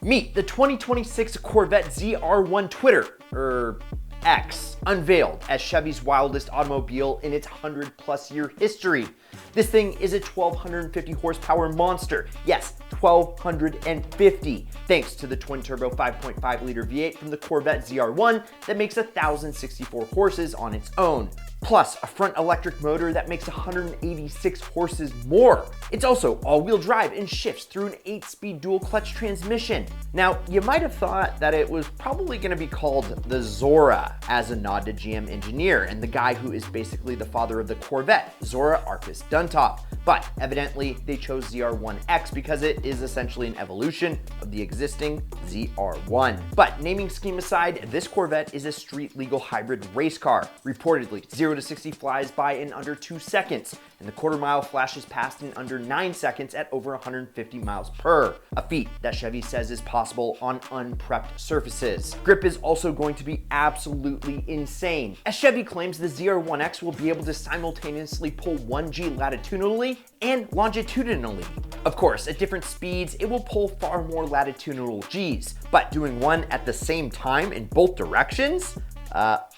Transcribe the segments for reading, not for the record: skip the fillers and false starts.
Meet the 2026 Corvette ZR1 X, unveiled as Chevy's wildest automobile in its 100+ year history. This thing is a 1,250 horsepower monster. Yes, 1,250, thanks to the twin-turbo 5.5 liter V8 from the Corvette ZR1 that makes 1,064 horses on its own, plus a front electric motor that makes 186 horses more. It's also all-wheel drive and shifts through an 8-speed dual-clutch transmission. Now, you might have thought that it was probably going to be called the Zora as a nod to GM engineer and the guy who is basically the father of the Corvette, Zora Arkus Duntop. But evidently, they chose ZR1X because it is essentially an evolution of the existing ZR1. But naming scheme aside, this Corvette is a street-legal hybrid race car. Reportedly, 0 to 60 flies by in under 2 seconds, and the quarter-mile flashes past in under 9 seconds at over 150 miles per, a feat that Chevy says is possible on unprepped surfaces. Grip is also going to be absolutely insane, as Chevy claims the ZR1X will be able to simultaneously pull 1G latitudinally and longitudinally. Of course, at different speeds, it will pull far more latitudinal Gs, but doing one at the same time in both directions?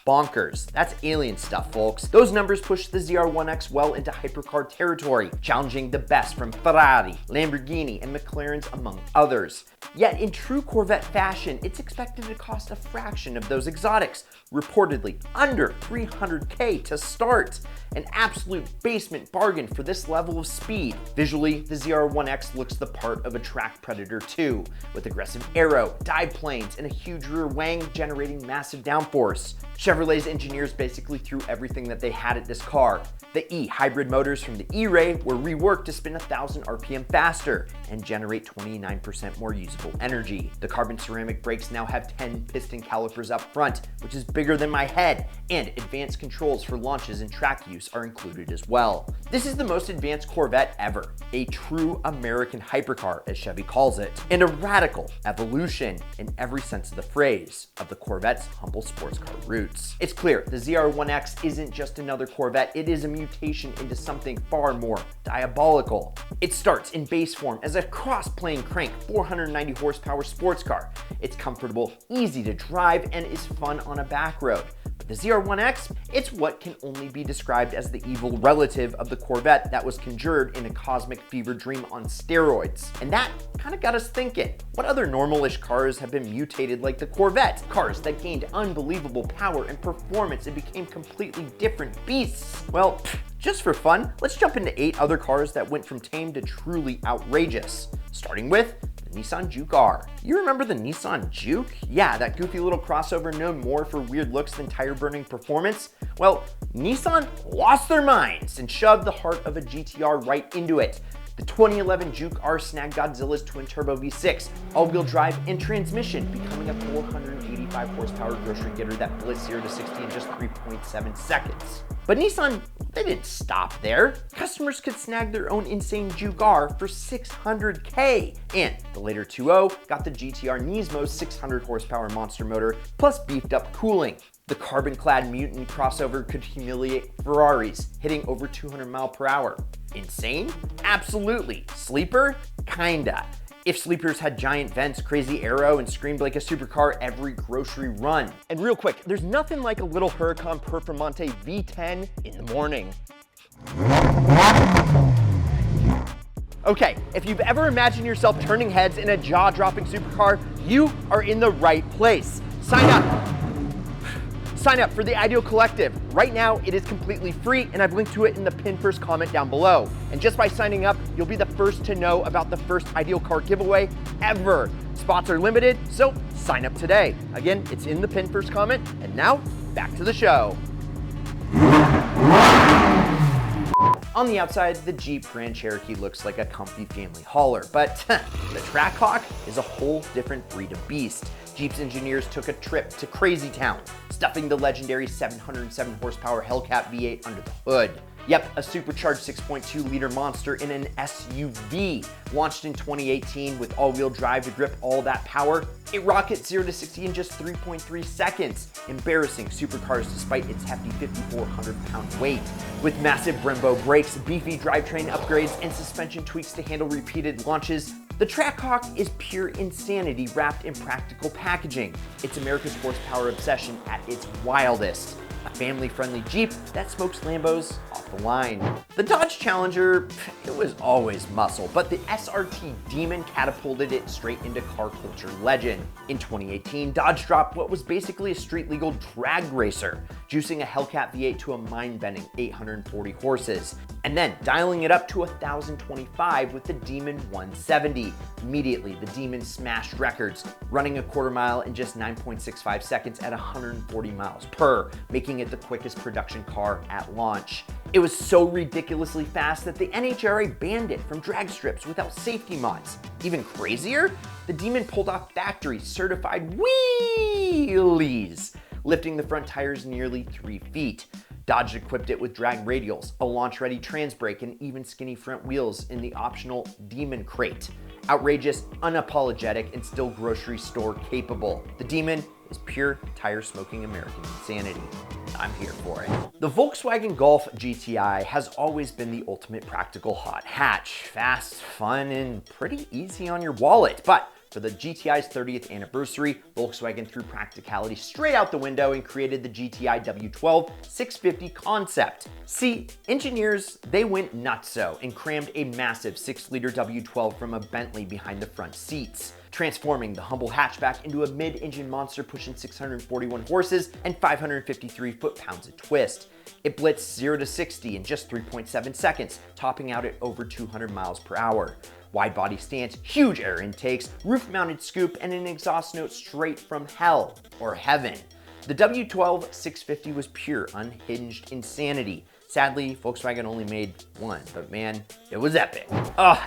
Bonkers. That's alien stuff, folks. Those numbers push the ZR1X well into hypercar territory, challenging the best from Ferrari, Lamborghini, and McLaren's among others. Yet in true Corvette fashion, it's expected to cost a fraction of those exotics, reportedly under $300K to start. An absolute basement bargain for this level of speed. Visually, the ZR1X looks the part of a track predator too, with aggressive aero, dive planes, and a huge rear wang generating massive downforce. Chevrolet's engineers basically threw everything that they had at this car. The E-hybrid motors from the E-Ray were reworked to spin 1,000 RPM faster and generate 29% more usable energy. The carbon ceramic brakes now have 10 piston calipers up front, which is bigger than my head, and advanced controls for launches and track use are included as well. This is the most advanced Corvette ever, a true American hypercar as Chevy calls it, and a radical evolution in every sense of the phrase of the Corvette's humble sports car roots. It's clear the ZR1X isn't just another Corvette, it is a mutation into something far more diabolical. It starts in base form as a cross-plane crank 490 horsepower sports car. It's comfortable, easy to drive, and is fun on a back road. But the ZR1X, it's what can only be described as the evil relative of the Corvette that was conjured in a cosmic fever dream on steroids. And that kind of got us thinking, what other normal-ish cars have been mutated like the Corvette? Cars that gained unbelievable power and performance and became completely different beasts. Well, just for fun, let's jump into 8 other cars that went from tame to truly outrageous. Starting with the Nissan Juke R. You remember the Nissan Juke? Yeah, that goofy little crossover known more for weird looks than tire-burning performance? Well, Nissan lost their minds and shoved the heart of a GTR right into it. The 2011 Juke R snagged Godzilla's twin-turbo V6, all-wheel drive, and transmission, becoming a 485 horsepower grocery getter that blitzed 0 to 60 in just 3.7 seconds. But Nissan, they didn't stop there. Customers could snag their own insane Juke R for $600K, and the later 2.0 got the GTR Nismo's 600 horsepower monster motor, plus beefed up cooling. The carbon-clad mutant crossover could humiliate Ferraris, hitting over 200 miles per hour. Insane? Absolutely. Sleeper? Kinda. If sleepers had giant vents, crazy aero, and screamed like a supercar every grocery run. And real quick, there's nothing like a little Huracan Performante V10 in the morning. Okay, if you've ever imagined yourself turning heads in a jaw-dropping supercar, you are in the right place. Sign up. Sign up for the Ideal Collective. Right now, it is completely free, and I've linked to it in the pinned first comment down below. And just by signing up, you'll be the first to know about the first Ideal car giveaway ever. Spots are limited, so sign up today. Again, it's in the pinned first comment, and now, back to the show. On the outside, the Jeep Grand Cherokee looks like a comfy family hauler, but the Trackhawk is a whole different breed of beast. Jeep's engineers took a trip to Crazy Town, stuffing the legendary 707 horsepower Hellcat V8 under the hood. Yep, a supercharged 6.2 liter monster in an SUV. Launched in 2018 with all-wheel drive to grip all that power, it rockets 0 to 60 in just 3.3 seconds, embarrassing supercars despite its hefty 5,400-pound weight. With massive Brembo brakes, beefy drivetrain upgrades, and suspension tweaks to handle repeated launches, The Trackhawk is pure insanity wrapped in practical packaging. It's America's horsepower obsession at its wildest. A family-friendly Jeep that smokes Lambos off the line. The Dodge Challenger, it was always muscle, but the SRT Demon catapulted it straight into car culture legend. In 2018, Dodge dropped what was basically a street-legal drag racer, juicing a Hellcat V8 to a mind-bending 840 horses, and then dialing it up to 1,025 with the Demon 170. Immediately, the Demon smashed records, running a quarter mile in just 9.65 seconds at 140 miles per, making it the quickest production car at launch. It was so ridiculously fast that the NHRA banned it from drag strips without safety mods. Even crazier, the Demon pulled off factory certified wheelies, lifting the front tires nearly 3 feet. Dodge equipped it with drag radials, a launch-ready trans brake, and even skinny front wheels in the optional Demon crate. Outrageous, unapologetic, and still grocery store capable. The Demon is pure tire-smoking American insanity. I'm here for it. The Volkswagen Golf GTI has always been the ultimate practical hot hatch. Fast, fun, and pretty easy on your wallet. But for the GTI's 30th anniversary, Volkswagen threw practicality straight out the window and created the GTI W12 650 concept. See, engineers, they went nutso and crammed a massive 6-liter W12 from a Bentley behind the front seats, transforming the humble hatchback into a mid-engine monster pushing 641 horses and 553 foot-pounds of twist. It blitzed 0 to 60 in just 3.7 seconds, topping out at over 200 miles per hour. Wide body stance, huge air intakes, roof-mounted scoop, and an exhaust note straight from hell or heaven. The W12 650 was pure, unhinged insanity. Sadly, Volkswagen only made one, but man, it was epic.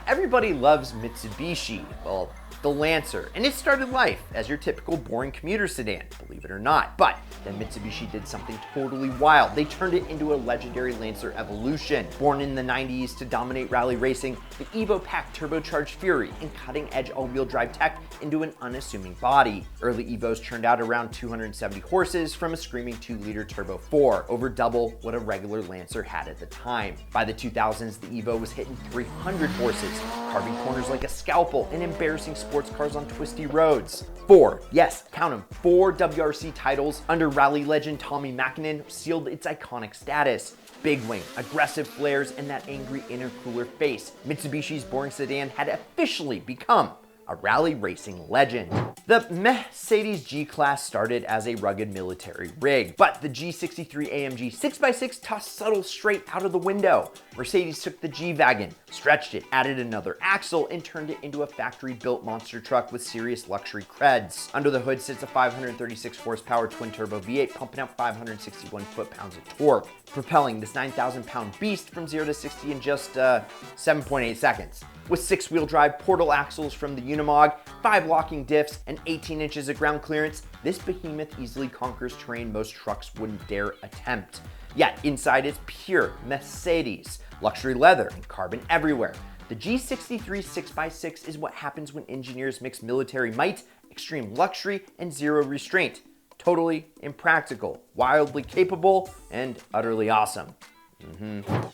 Everybody loves Mitsubishi, well, the Lancer, and it started life as your typical boring commuter sedan, believe it or not. But then Mitsubishi did something totally wild. They turned it into a legendary Lancer evolution. Born in the 90s to dominate rally racing, the Evo packed turbocharged fury and cutting-edge all-wheel drive tech into an unassuming body. Early Evos churned out around 270 horses from a screaming 2-liter turbo 4, over double what a regular Lancer had at the time. By the 2000s, the Evo was hitting 300 horses, carving corners like a scalpel and embarrassing sports cars on twisty roads. 4, yes, count them, 4 WRC titles under rally legend Tommy Mäkinen sealed its iconic status. Big wing, aggressive flares, and that angry intercooler face. Mitsubishi's boring sedan had officially become a rally racing legend. The Mercedes G-Class started as a rugged military rig, but the G63 AMG 6x6 tossed subtle straight out of the window. Mercedes took the G-Wagon, stretched it, added another axle, and turned it into a factory-built monster truck with serious luxury creds. Under the hood sits a 536 horsepower twin-turbo V8 pumping out 561 foot-pounds of torque, propelling this 9,000-pound beast from 0 to 60 in just 7.8 seconds. With 6-wheel drive portal axles from the Unimog, 5 locking diffs, and 18 inches of ground clearance, this behemoth easily conquers terrain most trucks wouldn't dare attempt. Yet inside is pure Mercedes, luxury leather and carbon everywhere. The G63 6x6 is what happens when engineers mix military might, extreme luxury, and zero restraint. Totally impractical, wildly capable, and utterly awesome.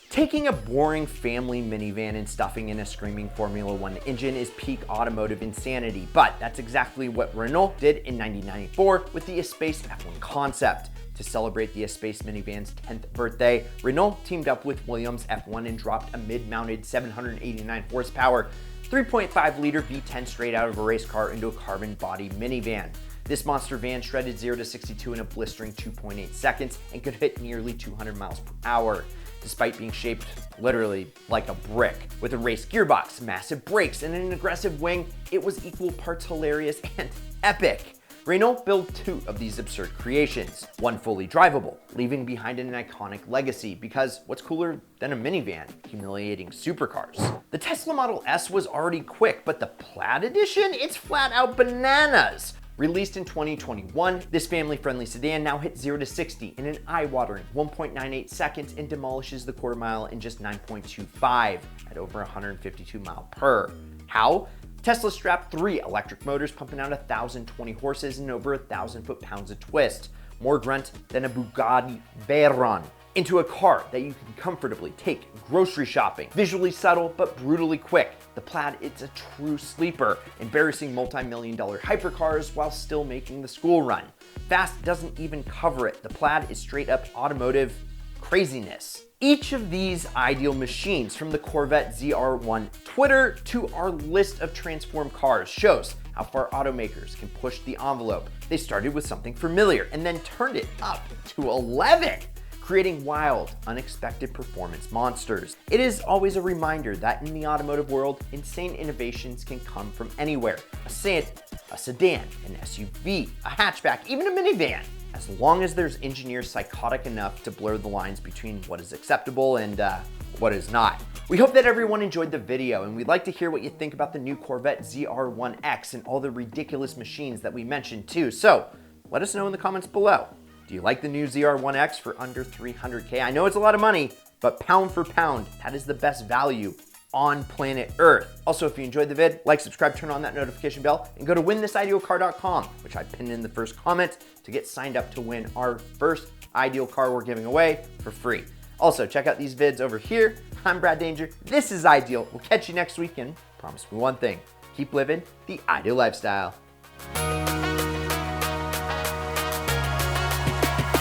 Taking a boring family minivan and stuffing in a screaming Formula One engine is peak automotive insanity, but that's exactly what Renault did in 1994 with the Space F1 concept. To celebrate the Space minivan's 10th birthday, Renault teamed up with Williams F1 and dropped a mid-mounted 789 horsepower, 3.5-liter V10 straight out of a race car into a carbon body minivan. This monster van shredded 0 to 62 in a blistering 2.8 seconds and could hit nearly 200 miles per hour, despite being shaped literally like a brick. With a race gearbox, massive brakes, and an aggressive wing, it was equal parts hilarious and epic. Renault built 2 of these absurd creations, one fully drivable, leaving behind an iconic legacy, because what's cooler than a minivan? Humiliating supercars. The Tesla Model S was already quick, but the Plaid edition? It's flat out bananas. Released in 2021, this family-friendly sedan now hits 0 to 60 in an eye-watering 1.98 seconds and demolishes the quarter mile in just 9.25 at over 152 miles per. How? Tesla strapped 3 electric motors pumping out 1,020 horses and over 1,000 foot-pounds of twist, more grunt than a Bugatti Veyron, into a car that you can comfortably take grocery shopping. Visually subtle but brutally quick, The Plaid, it's a true sleeper, embarrassing multi-million-dollar hypercars while still making the school run. Fast doesn't even cover it. The Plaid is straight up automotive craziness. Each of these ideal machines, from the Corvette ZR1 Twitter to our list of transformed cars, shows how far automakers can push the envelope. They started with something familiar and then turned it up to 11, creating wild, unexpected performance monsters. It is always a reminder that in the automotive world, insane innovations can come from anywhere. A sedan, an SUV, a hatchback, even a minivan. As long as there's engineers psychotic enough to blur the lines between what is acceptable and what is not. We hope that everyone enjoyed the video, and we'd like to hear what you think about the new Corvette ZR1X and all the ridiculous machines that we mentioned too. So let us know in the comments below. Do you like the new ZR1X for under $300K? I know it's a lot of money, but pound for pound, that is the best value on planet Earth. Also, if you enjoyed the vid, like, subscribe, turn on that notification bell, and go to winthisIdealCar.com, which I pinned in the first comment, to get signed up to win our first ideal car we're giving away for free. Also, check out these vids over here. I'm Brad Danger. This is Ideal. We'll catch you next week, and promise me one thing: keep living the ideal lifestyle.